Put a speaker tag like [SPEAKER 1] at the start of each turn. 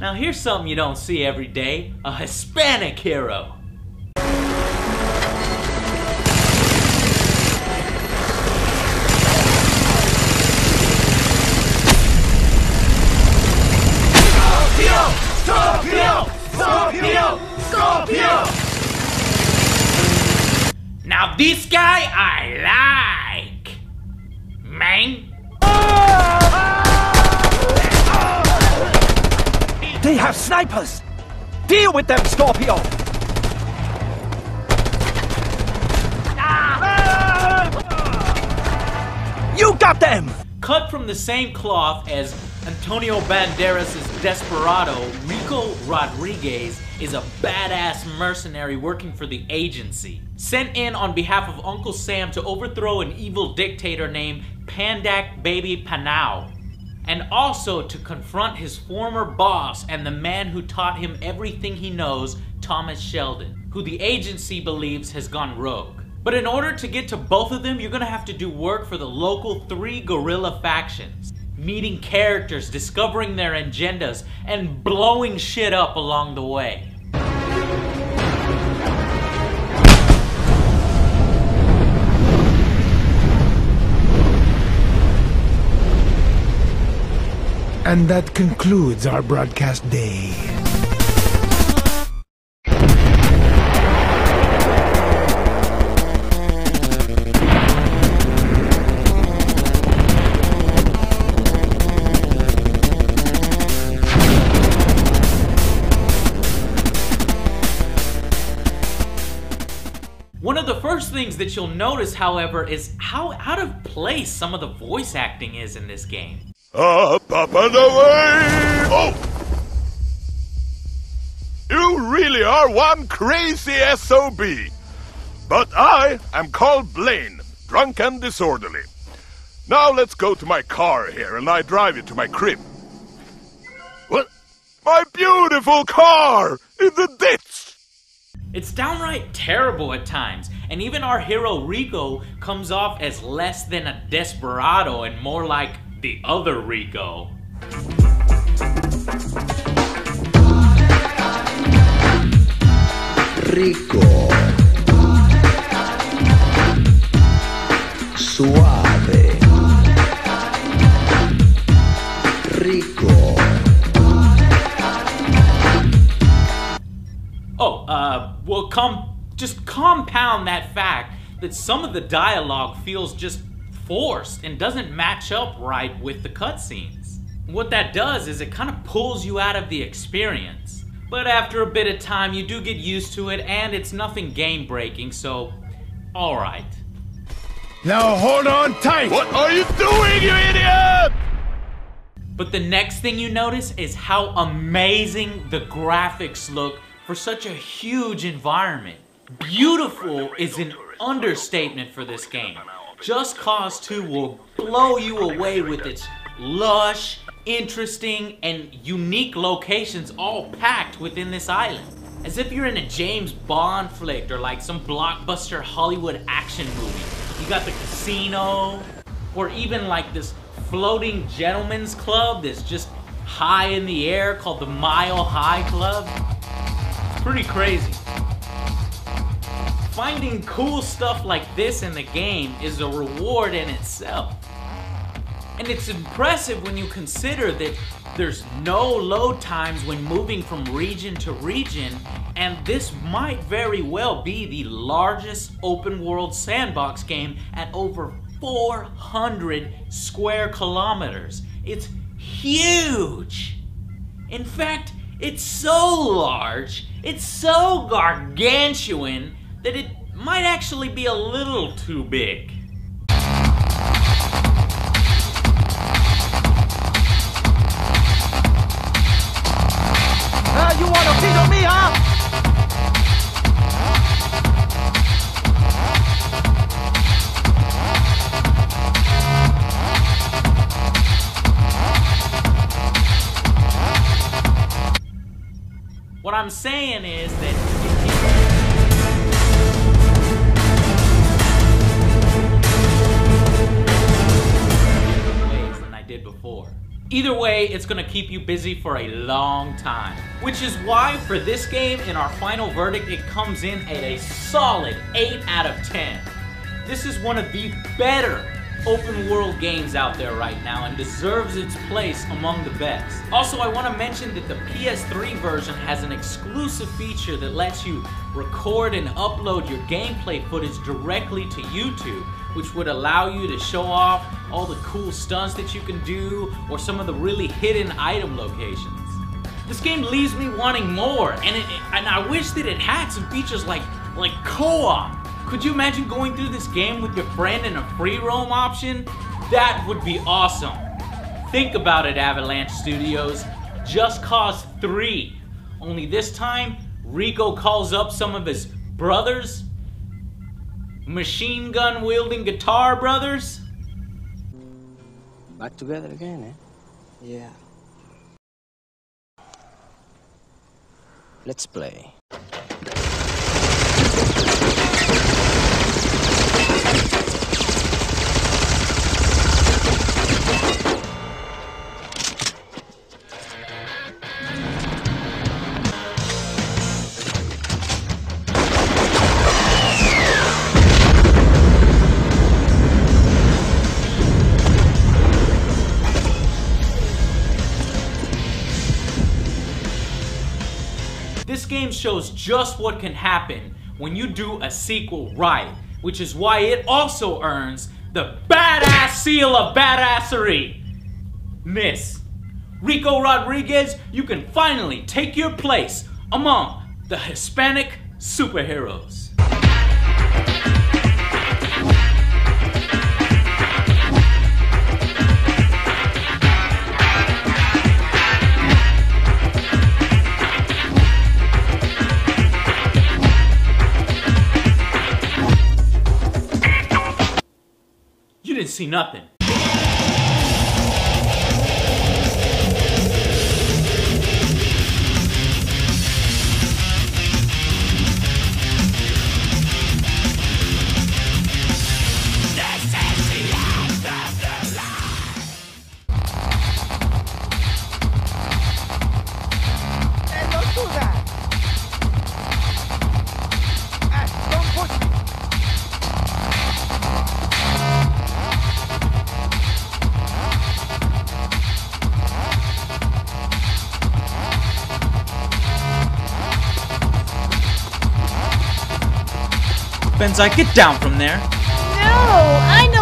[SPEAKER 1] Now here's something you don't see every day, a Hispanic hero. Scorpio! Now this guy I like, man.
[SPEAKER 2] They have snipers! Deal with them, Scorpio! You got them!
[SPEAKER 1] Cut from the same cloth as Antonio Banderas' Desperado, Rico Rodriguez is a badass mercenary working for the agency. Sent in on behalf of Uncle Sam to overthrow an evil dictator named Pandak Baby Panau. And also to confront his former boss and the man who taught him everything he knows, Thomas Sheldon, who the agency believes has gone rogue. But in order to get to both of them, you're gonna have to do work for the local 3 guerrilla factions. Meeting characters, discovering their agendas, and blowing shit up along the way.
[SPEAKER 3] And that concludes our broadcast day.
[SPEAKER 1] One of the first things that you'll notice, however, is how out of place some of the voice acting is in this game.
[SPEAKER 4] Up and away! Oh! You really are one crazy SOB. But I am called Blaine, drunk and disorderly. Now let's go to my car here and I drive you to my crib. What? My beautiful car! In the ditch!
[SPEAKER 1] It's downright terrible at times, and even our hero Rico comes off as less than a desperado and more like the other Rico.
[SPEAKER 5] Rico. Suave. Rico.
[SPEAKER 1] Well, just compound that fact that some of the dialogue feels just forced and doesn't match up right with the cutscenes. What that does is it kind of pulls you out of the experience. But after a bit of time, you do get used to it, and it's nothing game-breaking, so alright.
[SPEAKER 3] Now hold on tight!
[SPEAKER 4] What are you doing, you idiot?
[SPEAKER 1] But the next thing you notice is how amazing the graphics look for such a huge environment. Beautiful is an understatement for this game. Just Cause 2 will blow you away with its lush, interesting, and unique locations all packed within this island. As if you're in a James Bond flick or like some blockbuster Hollywood action movie. You got the casino, or even like this floating gentleman's club that's just high in the air called the Mile High Club. It's pretty crazy. Finding cool stuff like this in the game is a reward in itself. And it's impressive when you consider that there's no load times when moving from region to region, and this might very well be the largest open world sandbox game at over 400 square kilometers. It's huge! In fact, it's so large, it's so gargantuan, that it might actually be a little too big.
[SPEAKER 2] You wanna beat on me, huh?
[SPEAKER 1] What I'm saying is that ways than I did before. Either way, it's gonna keep you busy for a long time. Which is why for this game, in our final verdict, it comes in at a solid 8 out of 10. This is one of the better open world games out there right now and deserves its place among the best. Also, I want to mention that the PS3 version has an exclusive feature that lets you record and upload your gameplay footage directly to YouTube, which would allow you to show off all the cool stunts that you can do or some of the really hidden item locations. This game leaves me wanting more, and I wish that it had some features like co-op. Could you imagine going through this game with your friend and a free roam option? That would be awesome. Think about it, Avalanche Studios. Just Cause 3. Only this time, RICO calls up some of his brothers. Machine gun wielding guitar brothers.
[SPEAKER 5] Back together again, eh? Yeah. Let's play.
[SPEAKER 1] This game shows just what can happen when you do a sequel right, which is why it also earns the badass seal of badassery. Miss Rico Rodriguez, you can finally take your place among the Hispanic superheroes. You didn't see nothing. Benzai, get down from there.
[SPEAKER 6] No, I know